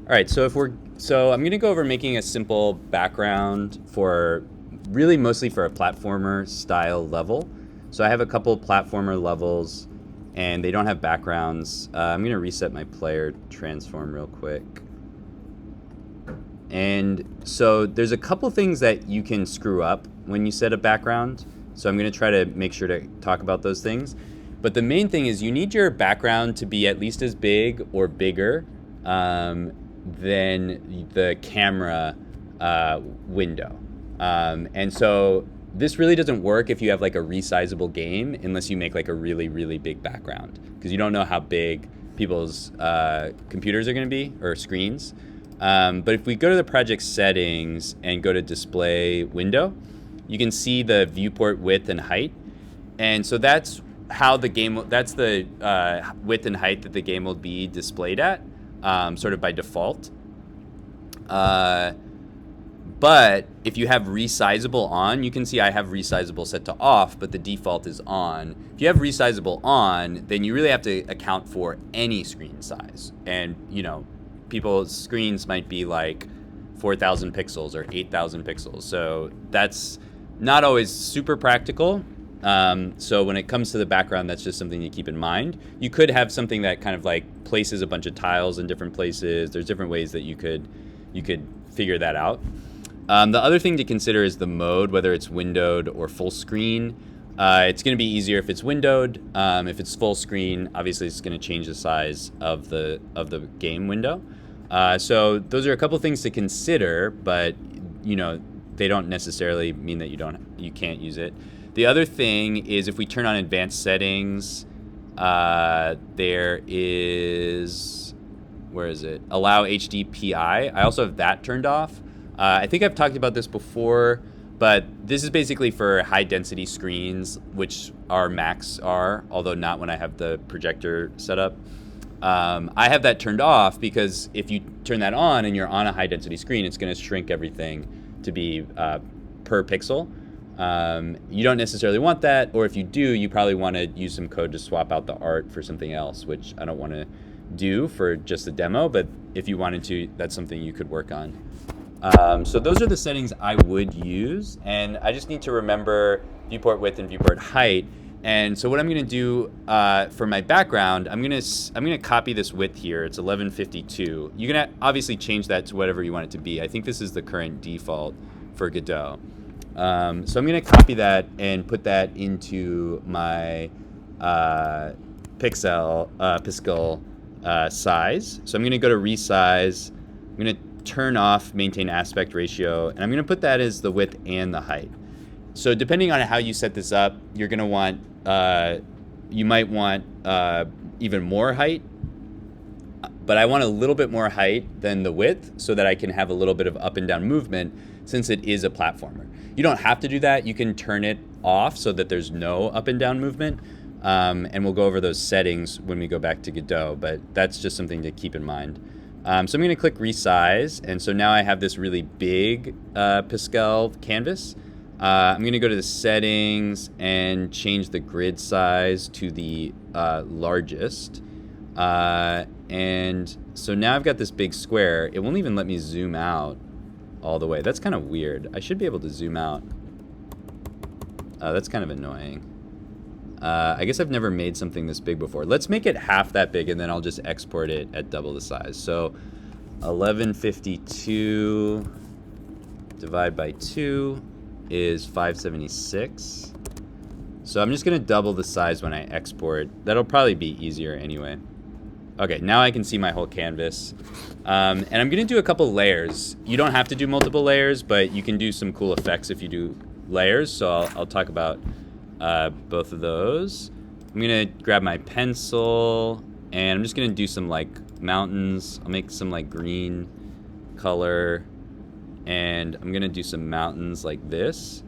All right, so I'm gonna go over making a simple background for really mostly for a platformer style level. So I have a couple platformer levels and they don't have backgrounds. I'm gonna reset my player transform real quick. And so there's a couple things that you can screw up when you set a background. So I'm gonna try to make sure to talk about those things. But the main thing is you need your background to be at least as big or bigger than the camera window. And so this really doesn't work if you have like a resizable game unless you make like a really, really big background because you don't know how big people's computers are going to be or screens. But if we go to the project settings and go to display window, you can see the viewport width and height. And so that's how the game, that's the width and height that the game will be displayed at, sort of by default. But if you have resizable on, you can see I have resizable set to off, but the default is on. If you have resizable on, then you really have to account for any screen size. And, you know, people's screens might be like 4,000 pixels or 8,000 pixels. So that's not always super practical. So when it comes to the background, that's just something to keep in mind. You could have something that kind of like places a bunch of tiles in different places. There's different ways that you could figure that out. The other thing to consider is the mode, whether it's windowed or full screen. It's going to be easier if it's windowed. If it's full screen, obviously it's going to change the size of the game window. So those are a couple things to consider, but you know they don't necessarily mean that you can't use it. The other thing is if we turn on advanced settings, there is, where is it? Allow HDPI. I also have that turned off. I think I've talked about this before, but this is basically for high density screens, which our Macs are, although not when I have the projector set up. I have that turned off because if you turn that on and you're on a high density screen, it's going to shrink everything to be per pixel. You don't necessarily want that, or if you do, you probably want to use some code to swap out the art for something else, which I don't want to do for just the demo, but if you wanted to, that's something you could work on. So those are the settings I would use, and I just need to remember viewport width and viewport height. And so what I'm going to do for my background, I'm going to copy this width here. It's 1152. You can obviously change that to whatever you want it to be. I think this is the current default for Godot. So I'm going to copy that and put that into my Pascal size. So I'm going to go to resize. I'm going to turn off maintain aspect ratio, and I'm going to put that as the width and the height. So depending on how you set this up, you're going to want, you might want even more height, but I want a little bit more height than the width so that I can have a little bit of up and down movement since it is a platformer. You don't have to do that. You can turn it off so that there's no up and down movement, and we'll go over those settings when we go back to Godot, but that's just something to keep in mind. So I'm going to click resize, and so now I have this really big Pascal canvas. I'm going to go to the settings and change the grid size to the largest. And so now I've got this big square. It won't even let me zoom out all the way. That's kind of weird. I should be able to zoom out. That's kind of annoying. I guess I've never made something this big before. Let's make it half that big, and then I'll just export it at double the size. So 1152 divided by 2 is 576. So I'm just going to double the size when I export. That'll probably be easier anyway. Okay, now I can see my whole canvas. And I'm going to do a couple layers. You don't have to do multiple layers, but you can do some cool effects if you do layers. So I'll talk about both of those. I'm going to grab my pencil, and I'm just going to do some like mountains. I'll make some like green color, and I'm going to do some mountains like this.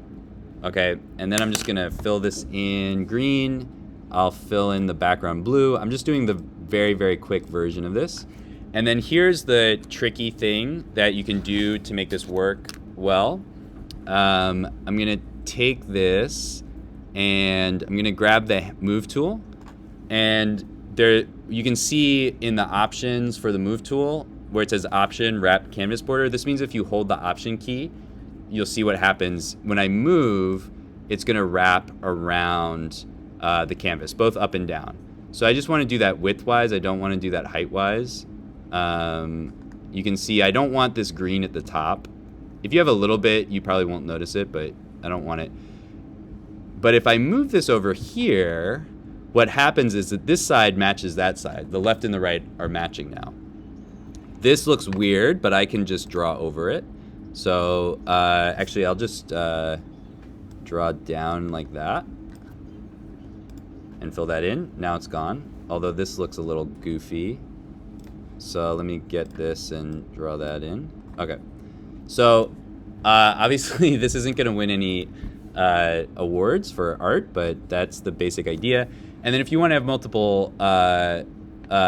Okay, and then I'm just going to fill this in green. I'll fill in the background blue. I'm just doing the very, very quick version of this. And then here's the tricky thing that you can do to make this work well. I'm going to take this, and I'm going to grab the move tool, and there you can see in the options for the move tool where it says option wrap canvas border, this means if you hold the option key, you'll see what happens. When I move, it's going to wrap around the canvas, both up and down. So I just want to do that width-wise. I don't want to do that height-wise. You can see I don't want this green at the top. If you have a little bit, you probably won't notice it, but I don't want it. But if I move this over here, what happens is that this side matches that side. The left and the right are matching now. This looks weird, but I can just draw over it. So actually, I'll just draw down like that and fill that in. Now it's gone, although this looks a little goofy. So let me get this and draw that in. Okay. So obviously this isn't going to win any awards for art, but that's the basic idea. And then if you want to have multiple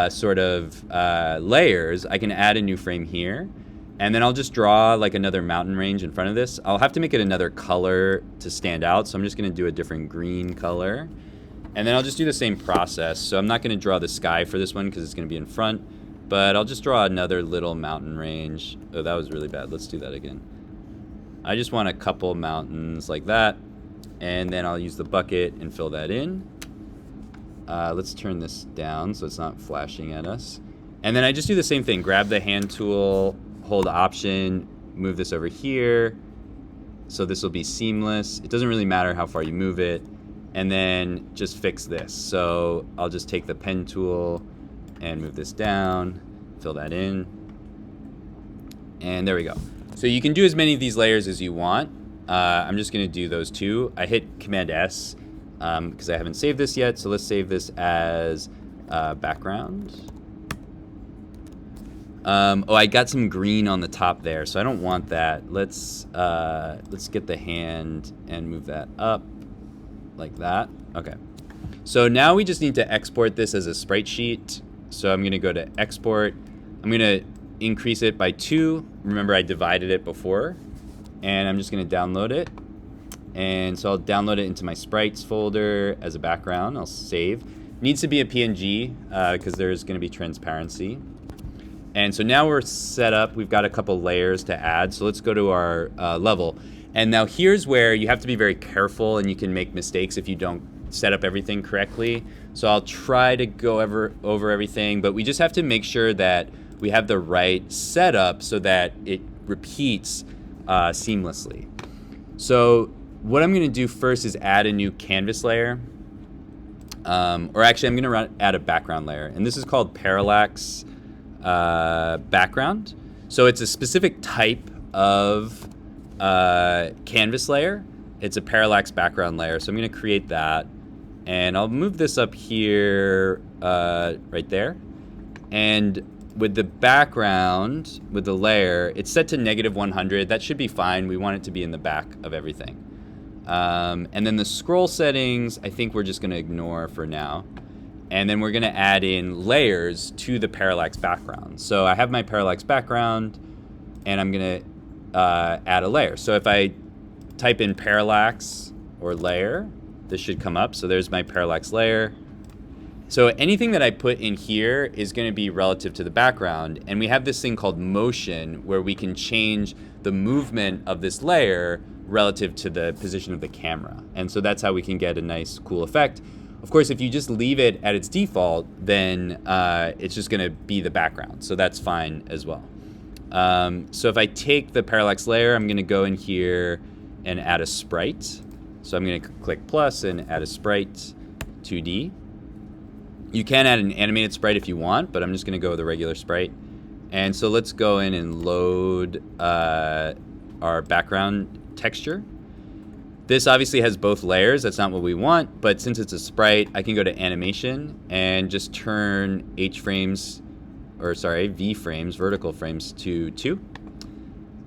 sort of layers, I can add a new frame here. And then I'll just draw like another mountain range in front of this. I'll have to make it another color to stand out. So I'm just going to do a different green color. And then I'll just do the same process. So I'm not going to draw the sky for this one because it's going to be in front. But I'll just draw another little mountain range. Oh, that was really bad. Let's do that again. I just want a couple mountains like that. And then I'll use the bucket and fill that in. Let's turn this down so it's not flashing at us. And then I just do the same thing. Grab the hand tool, hold option, move this over here. So this will be seamless. It doesn't really matter how far you move it. And then just fix this. So I'll just take the pen tool and move this down, fill that in. And there we go. So you can do as many of these layers as you want. I'm just going to do those two. I hit Command S because I haven't saved this yet. So let's save this as background. Oh, I got some green on the top there, so I don't want that. Let's get the hand and move that up like that. Okay. So now we just need to export this as a sprite sheet. So I'm going to go to export. I'm going to increase it by 2. Remember, I divided it before. And I'm just going to download it. And so I'll download it into my sprites folder as a background. I'll save. Needs to be a PNG because there's going to be transparency. And so now we're set up. We've got a couple layers to add. So let's go to our level. And now here's where you have to be very careful and you can make mistakes if you don't set up everything correctly. So I'll try to go over everything, but we just have to make sure that we have the right setup so that it repeats seamlessly. So what I'm going to do first is add a new canvas layer. Or actually, I'm going to add a background layer. And this is called Parallax background. So it's a specific type of canvas layer. It's a parallax background layer. So I'm going to create that. And I'll move this up here right there. And with the background, with the layer, it's set to -100. That should be fine. We want it to be in the back of everything. And then the scroll settings, I think we're just going to ignore for now. And then we're going to add in layers to the parallax background. So I have my parallax background, and I'm going to add a layer. So if I type in parallax or layer, this should come up. So there's my parallax layer. So anything that I put in here is going to be relative to the background. And we have this thing called motion where we can change the movement of this layer relative to the position of the camera. And so that's how we can get a nice, cool effect. Of course, if you just leave it at its default, then it's just going to be the background. So that's fine as well. So if I take the parallax layer, I'm going to go in here and add a sprite. So I'm going to click plus and add a sprite 2D. You can add an animated sprite if you want, but I'm just going to go with a regular sprite. And so let's go in and load our background texture. This obviously has both layers. That's not what we want, but since it's a sprite, I can go to animation and just turn V-frames, vertical frames to 2.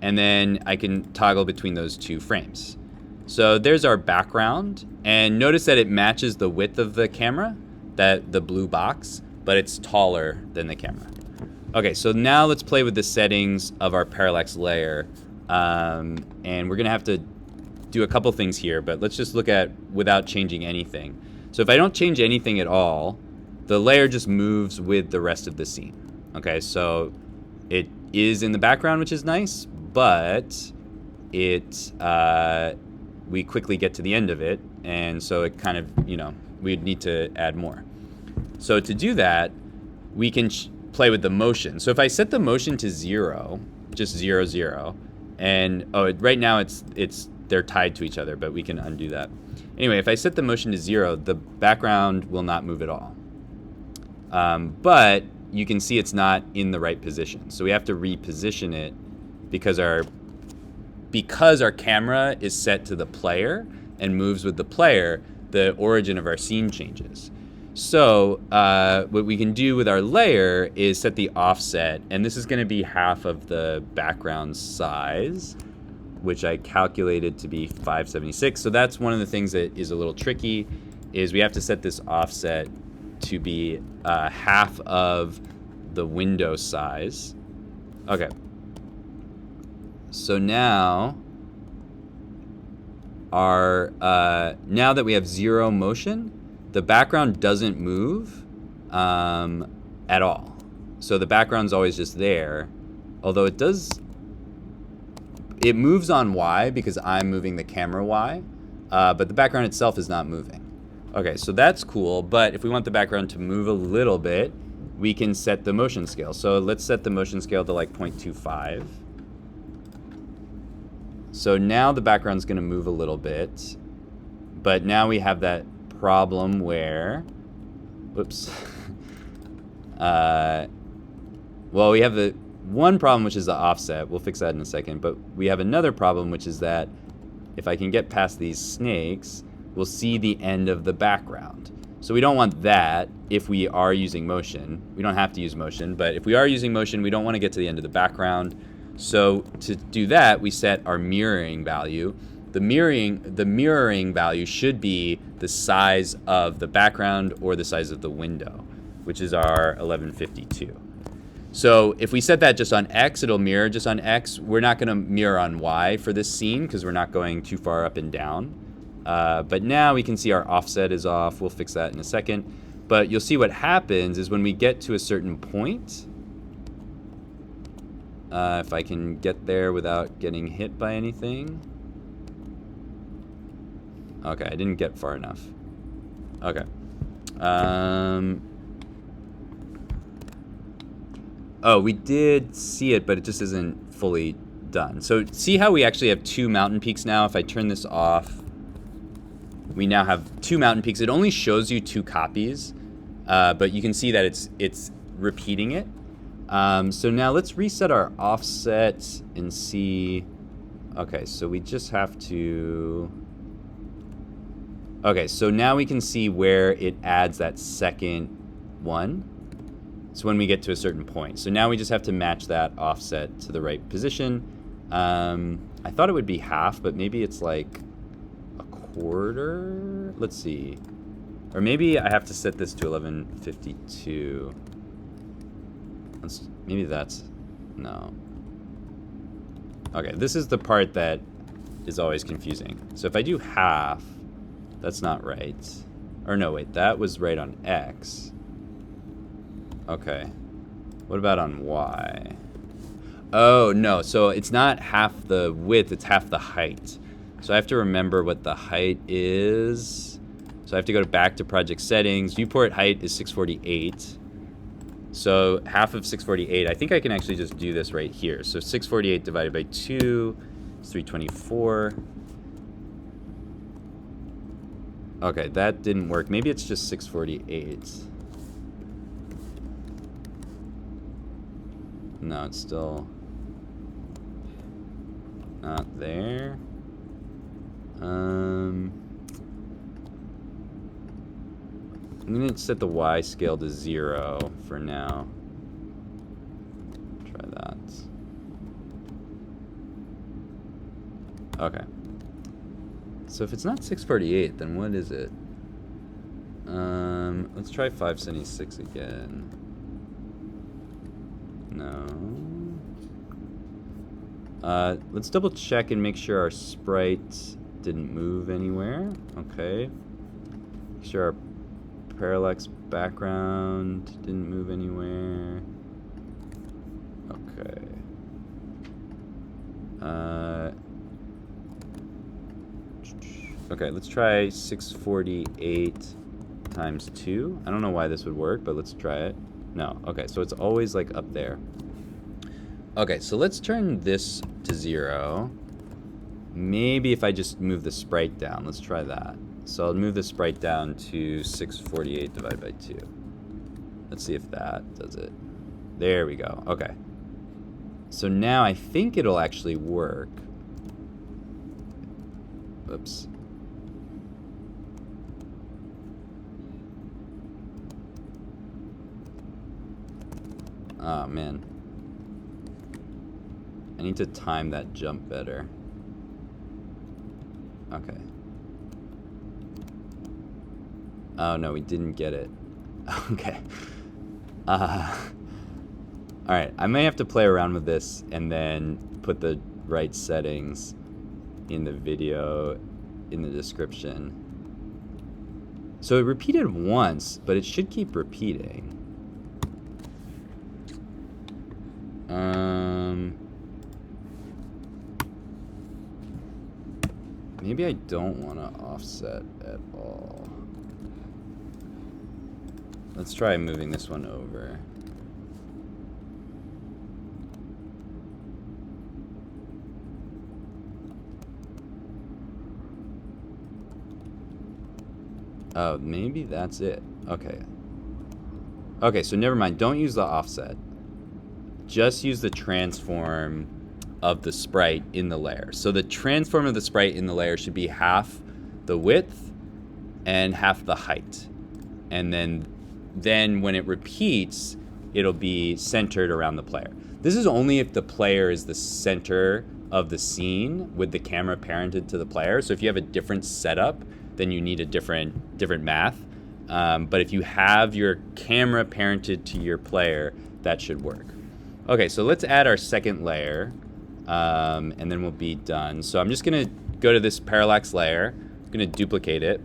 And then I can toggle between those 2 frames. So there's our background, and notice that it matches the width of the camera, the blue box, but it's taller than the camera. Okay, so now let's play with the settings of our parallax layer. And we're gonna have to do a couple things here, but let's just look at without changing anything. So if I don't change anything at all, the layer just moves with the rest of the scene. Okay, so It is in the background, which is nice, but it we quickly get to the end of it, and so it kind of, you know, we'd need to add more. So to do that, we can play with the motion. So if I set the motion to 0, just 0, 0, and right now they're tied to each other, but we can undo that. Anyway, if I set the motion to 0, the background will not move at all. But you can see it's not in the right position. So we have to reposition it because our camera is set to the player and moves with the player, the origin of our scene changes. So what we can do with our layer is set the offset, and this is going to be half of the background size, which I calculated to be 576. So that's one of the things that is a little tricky, is we have to set this offset to be half of the window size. Okay. So now now that we have 0 motion, the background doesn't move at all. So the background's always just there, although it moves on Y because I'm moving the camera Y, but the background itself is not moving. Okay, so that's cool, but if we want the background to move a little bit, we can set the motion scale. So let's set the motion scale to like 0.25. So now the background's going to move a little bit, but now we have that problem where, whoops. Well, we have the one problem, which is the offset. We'll fix that in a second, but we have another problem, which is that if I can get past these snakes, we'll see the end of the background. So we don't want that if we are using motion. We don't have to use motion, but if we are using motion, we don't want to get to the end of the background. So to do that, we set our mirroring value. The mirroring value should be the size of the background or the size of the window, which is our 1152. So if we set that just on X, it'll mirror just on X. We're not going to mirror on Y for this scene because we're not going too far up and down. But now we can see our offset is off. We'll fix that in a second. But you'll see what happens is when we get to a certain point, if I can get there without getting hit by anything. Okay, I didn't get far enough. Okay. Oh, we did see it, but it just isn't fully done. So see how we actually have 2 mountain peaks now? If I turn this off, we now have 2 mountain peaks. It only shows you 2 copies, but you can see that it's repeating it. So now let's reset our offset and see. Okay, so we just have to. Okay, so now we can see where it adds that second one. It's when we get to a certain point. So now we just have to match that offset to the right position. I thought it would be half, but maybe it's like a quarter. Let's see. Or maybe I have to set this to 1152. Maybe that's, no. Okay, this is the part that is always confusing. So if I do half, that's not right. Or no, wait, that was right on X. Okay. What about on Y? Oh, no, so it's not half the width, it's half the height. So I have to remember what the height is. So I have to go back to project settings. Viewport height is 648. So half of 648, I think I can actually just do this right here. So 648 divided by 2 is 324. Okay, that didn't work. Maybe it's just 648. No, it's still not there. I'm gonna set the Y scale to 0 for now. Try that. Okay. So if it's not 648, then what is it? Let's try 576 again. No. Let's double check and make sure our sprite didn't move anywhere. Okay. Make sure our parallax background didn't move anywhere. Okay, let's try 648 times 2. I don't know why this would work, but let's try it. No, okay, so it's always like up there. Okay, so let's turn this to 0. Maybe if I just move the sprite down, let's try that. So I'll move the sprite down to 648 divided by 2. Let's see if that does it. There we go, okay. So now I think it'll actually work. Oops. Oh, man. I need to time that jump better. Okay. Oh, no, we didn't get it. Okay. Alright, I may have to play around with this and then put the right settings in the video in the description. So it repeated once, but it should keep repeating. Maybe I don't want to offset at all. Let's try moving this one over. Oh, maybe that's it. Okay. Okay, so never mind. Don't use the offset. Just use the transform of the sprite in the layer. So the transform of the sprite in the layer should be half the width and half the height. And then when it repeats, it'll be centered around the player. This is only if the player is the center of the scene with the camera parented to the player. So if you have a different setup, then you need a different math. But if you have your camera parented to your player, that should work. Okay, so let's add our second layer, and then we'll be done. So I'm just gonna go to this parallax layer. I'm gonna duplicate it.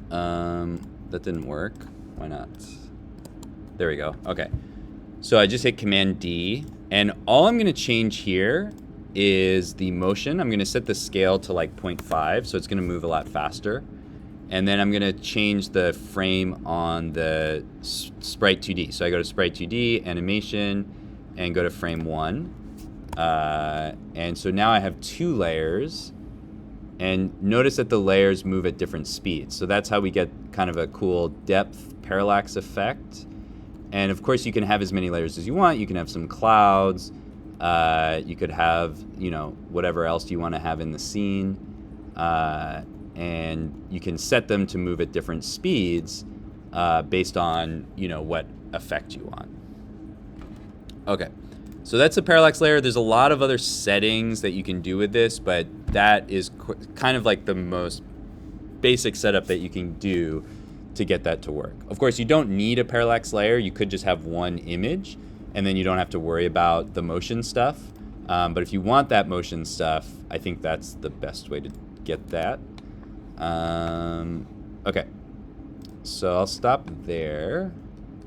That didn't work. Why not? There we go. Okay. So I just hit Command D, and all I'm gonna change here is the motion. I'm gonna set the scale to like 0.5, so it's gonna move a lot faster. And then I'm gonna change the frame on the sprite 2D. So I go to sprite 2D, animation, and go to frame 1. And so now I have 2 layers. And notice that the layers move at different speeds. So that's how we get kind of a cool depth parallax effect. And of course you can have as many layers as you want. You can have some clouds. You could have, you know, whatever else you want to have in the scene. And you can set them to move at different speeds based on, you know, what effect you want. Okay, so that's a parallax layer. There's a lot of other settings that you can do with this, but that is kind of like the most basic setup that you can do to get that to work. Of course, you don't need a parallax layer. You could just have one image, and then you don't have to worry about the motion stuff. But if you want that motion stuff, I think that's the best way to get that. Okay, so I'll stop there.